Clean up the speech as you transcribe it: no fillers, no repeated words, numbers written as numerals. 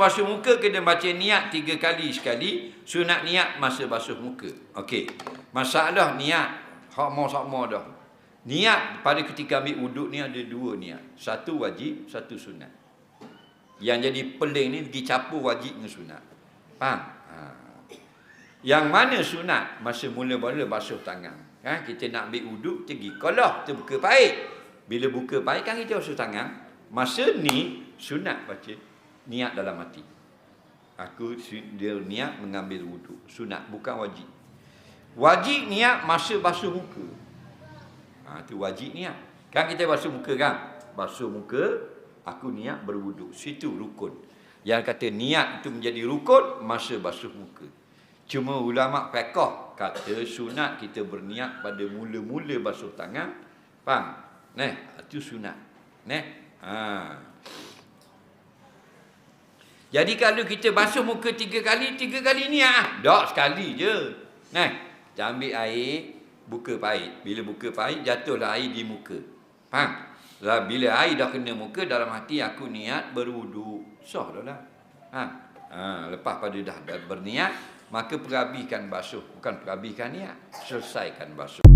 Basuh muka kena baca niat 3 kali sekali. Sunat niat masa basuh muka. Okey. Masalah niat. Hak-mau dah. Niat pada ketika ambil wuduk ni ada 2 niat. Satu wajib, satu sunat. Yang jadi peling ni pergi capur wajib dengan sunat. Faham? Yang mana sunat? Masa mula-mula basuh tangan. Kita nak ambil wuduk, kita pergi kolah, kita buka paip. Bila buka paip kan kita basuh tangan. Masa ni sunat baca niat dalam hati. Aku dia niat mengambil wuduk. Sunat, bukan wajib. Wajib niat masa basuh muka. Itu wajib niat. Kan kita basuh muka kan? Basuh muka, aku niat berwuduk. Situ rukun. Yang kata niat itu menjadi rukun masa basuh muka. Cuma ulama fiqh kata sunat kita berniat pada mula-mula basuh tangan. Faham? Itu sunat. Jadi kalau kita basuh muka 3 kali niat. Tak, sekali je. Kita ambil air, buka paip. Bila buka paip, jatuhlah air di muka. Faham? Bila air dah kena muka, dalam hati aku niat berwuduk. Sah dah lah. Lepas pada dah berniat, maka perhabiskan basuh. Bukan perhabiskan niat. Selesaikan basuh.